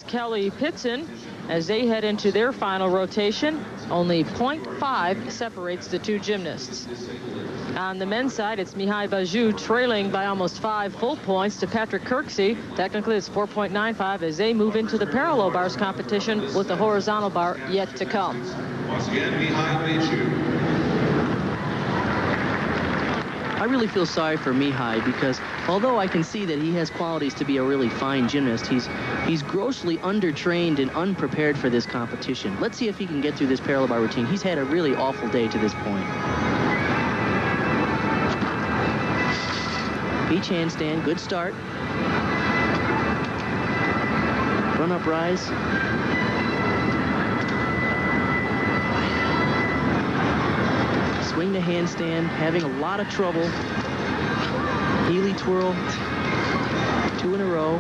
Kelly Pitzen, as they head into their final rotation. Only 0.5 separates the two gymnasts. On the men's side, it's Mihai Bagiu trailing by almost 5 full points to Patrick Kirksey. Technically, it's 4.95 as they move into the parallel bars competition with the horizontal bar yet to come. Once again, Mihai Bagiu. I really feel sorry for Mihai because although I can see that he has qualities to be a really fine gymnast, he's grossly undertrained and unprepared for this competition. Let's see if he can get through this parallel bar routine. He's had a really awful day to this point. Beach handstand, good start. Run up rise. Swing to handstand, having a lot of trouble. Healy twirl, 2 in a row.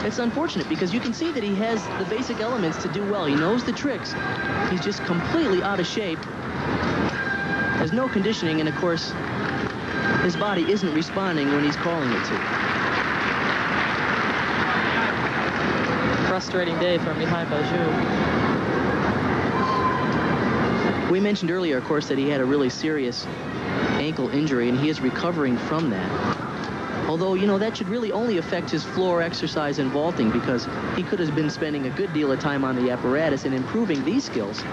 It's unfortunate because you can see that he has the basic elements to do well. He knows the tricks. He's just completely out of shape. There's no conditioning, and of course, his body isn't responding when he's calling it to. Frustrating day for Mihai Bagiu. We mentioned earlier, of course, that he had a really serious ankle injury, and he is recovering from that. Although, you know, that should really only affect his floor exercise and vaulting because he could have been spending a good deal of time on the apparatus and improving these skills.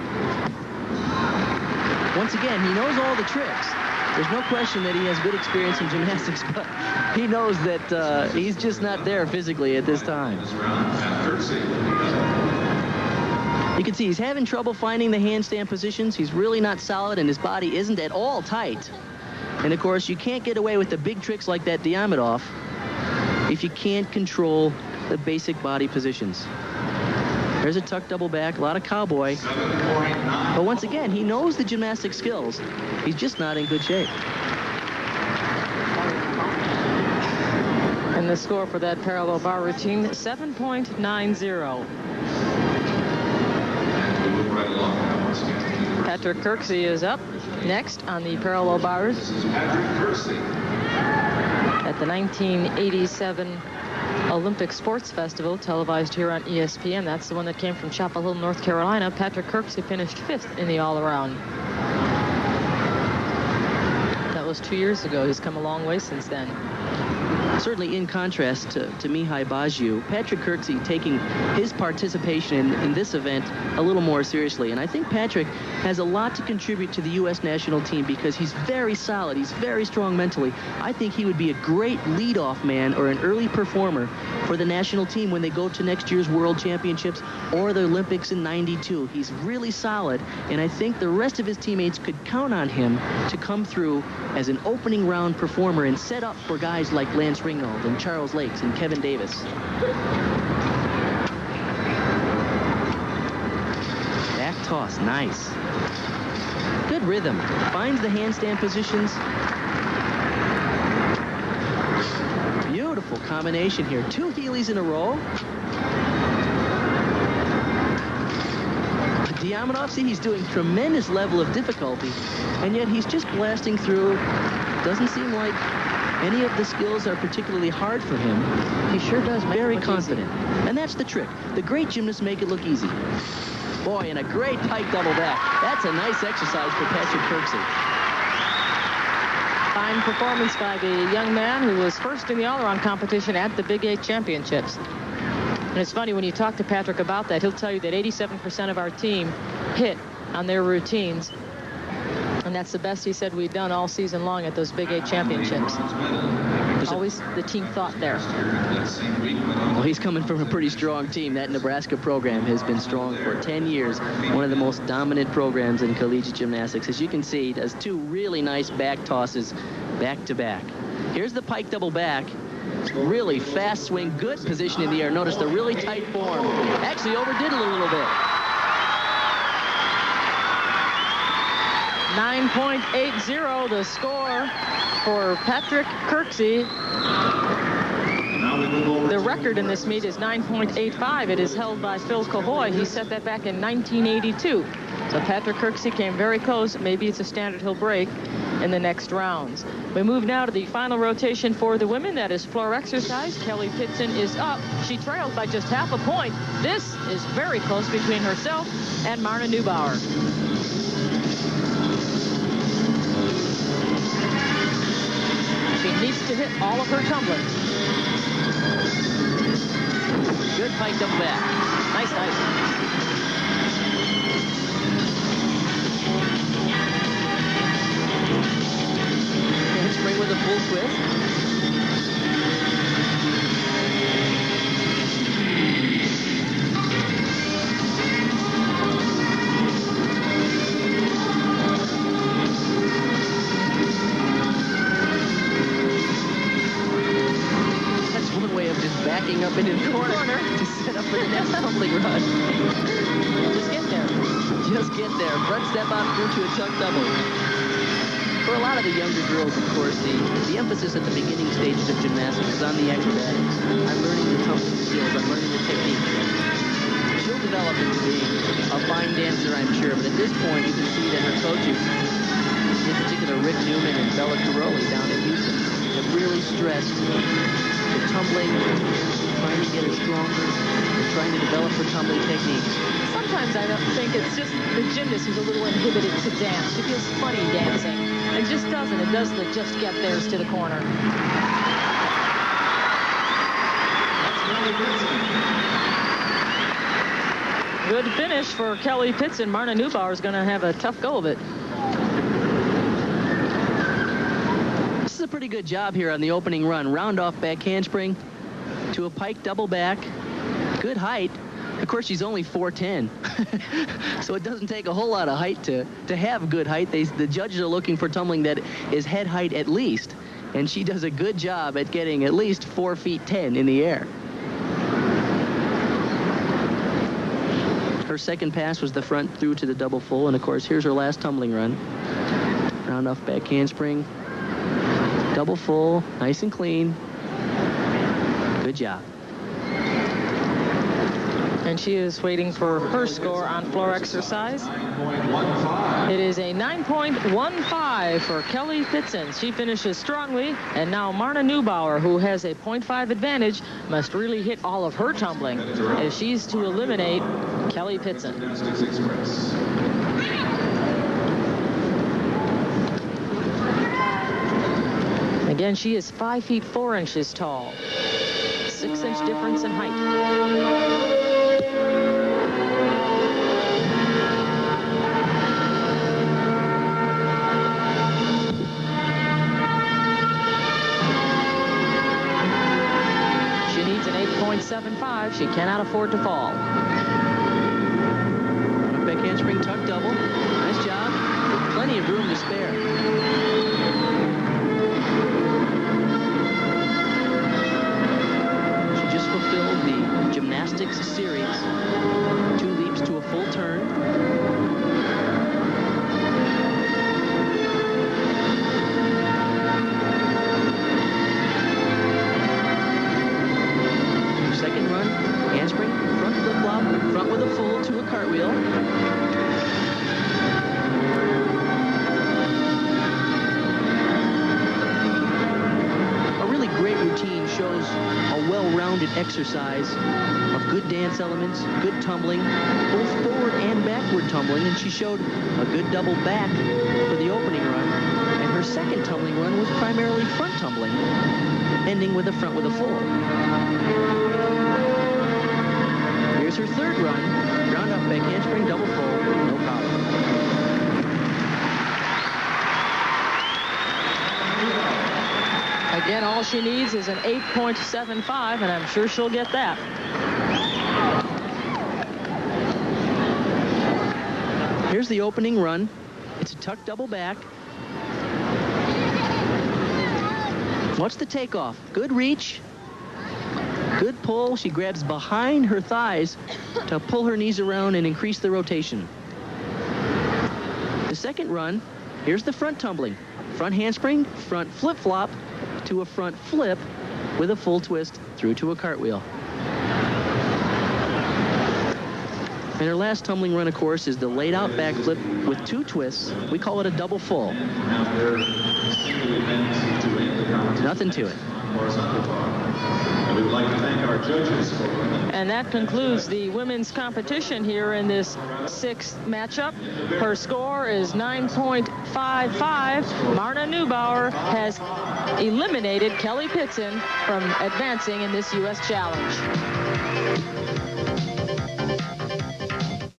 Once again, he knows all the tricks. There's no question that he has good experience in gymnastics, but he knows that he's just not there physically at this time. You can see he's having trouble finding the handstand positions. He's really not solid, and his body isn't at all tight. And, of course, you can't get away with the big tricks like that Diamidov if you can't control the basic body positions. There's a tuck double back, a lot of cowboy. But once again, he knows the gymnastic skills. He's just not in good shape. And the score for that parallel bar routine, 7.90. Patrick Kirksey is up next on the parallel bars. At the 1987 Olympic Sports Festival, televised here on ESPN. That's the one that came from Chapel Hill, North Carolina. Patrick Kirksey finished 5th in the all-around. That was 2 years ago. He's come a long way since then. Certainly in contrast to Mihai Bagiu, Patrick Kirksey taking his participation in this event a little more seriously. And I think Patrick has a lot to contribute to the U.S. national team because he's very solid. He's very strong mentally. I think he would be a great leadoff man or an early performer for the national team when they go to next year's World Championships or the Olympics in '92. He's really solid, and I think the rest of his teammates could count on him to come through as an opening round performer and set up for guys like Lance Ringgold and Charles Lakes and Kevin Davis. Back toss, nice. Good rhythm, finds the handstand positions. Beautiful combination here, 2 Heelys in a row. Diamidov, see, he's doing tremendous level of difficulty, and yet he's just blasting through. Doesn't seem like any of the skills are particularly hard for him. He sure does make very it look confident. Easy. And that's the trick. The great gymnasts make it look easy. Boy, and a great pike double back. That's a nice exercise for Patrick Kirksey. Fine performance by the young man who was first in the all-around competition at the Big 8 Championships. And it's funny, when you talk to Patrick about that, he'll tell you that 87% of our team hit on their routines. And that's the best he said we'd done all season long at those Big 8 Championships. Always the team thought there. Well, he's coming from a pretty strong team. That Nebraska program has been strong for 10 years. One of the most dominant programs in collegiate gymnastics. As you can see, he does 2 really nice back tosses back to back. Here's the pike double back. Really fast swing, good position in the air. Notice the really tight form. Actually overdid it a little bit. 9.80 the score for Patrick Kirksey. The record in this meet is 9.85. It is held by Phil Cahoy. He set that back in 1982. So Patrick Kirksey came very close. Maybe it's a standard he'll break. in the next rounds. We move now to the final rotation for the women. That is floor exercise. Kelly Pitzen is up. She trails by just half a point. This is very close between herself and Marna Neubauer. She needs to hit all of her tumbling. Good pike double back. Nice, nice. Spring with a full twist. That's one way of just backing up into the corner to set up for the next tumbling run. Just get there. Just get there. Front step out through to a tuck double. For a lot of the younger girls, of course, the emphasis at the beginning stages of gymnastics is on the acrobatics. I'm learning the tumbling skills. I'm learning the technique. She'll develop into being a fine dancer, I'm sure, but at this point, you can see that her coaches, in particular Rick Newman and Bella Caroli down in Houston, have really stressed the tumbling, trying to get her stronger, and trying to develop her tumbling techniques. Sometimes I don't think it's just the gymnast who's a little inhibited to dance. She feels funny dancing. It just doesn't. It does the just get theirs to the corner. Good finish for Kelly Pitzen. Marna Neubauer is going to have a tough go of it. This is a pretty good job here on the opening run. Round off back handspring to a pike double back. Good height. Of course, she's only 4'10", so it doesn't take a whole lot of height to have good height. The judges are looking for tumbling that is head height at least, and she does a good job at getting at least 4 feet 10 in the air. Her second pass was the front through to the double full, and of course, here's her last tumbling run. Round off back handspring, double full, nice and clean. Good job. And she is waiting for her score on floor exercise. It is a 9.15 for Kelly Pitzen. She finishes strongly, and now Marna Neubauer, who has a 0.5 advantage, must really hit all of her tumbling if she's to eliminate Kelly Pitzen. Again, she is 5 feet 4 inches tall. 6-inch difference in height. She needs an 8.75. She cannot afford to fall. Back handspring tuck double. Nice job. Plenty of room to spare. Fulfilled the Gymnastics series. 2 leaps to a full turn. Second run, handspring, front flip-flop, front with a full to a cartwheel. Great routine shows a well-rounded exercise of good dance elements, good tumbling, both forward and backward tumbling, and she showed a good double back for the opening run, and her second tumbling run was primarily front tumbling, ending with a front with a full. Here's her third run, round up back handspring, double full, no problem. Again, all she needs is an 8.75, and I'm sure she'll get that. Here's the opening run. It's a tuck double back. Watch the takeoff. Good reach. Good pull. She grabs behind her thighs to pull her knees around and increase the rotation. The second run, here's the front tumbling. Front handspring, front flip-flop, to a front flip with a full twist through to a cartwheel. And her last tumbling run, of course, is the laid-out backflip with 2 twists. We call it a double full. Nothing to it. And we would like to thank our judges for... And that concludes the women's competition here in this 6th matchup. Her score is 9.55. Marna Neubauer has eliminated Kelly Pitzen from advancing in this U.S. Challenge.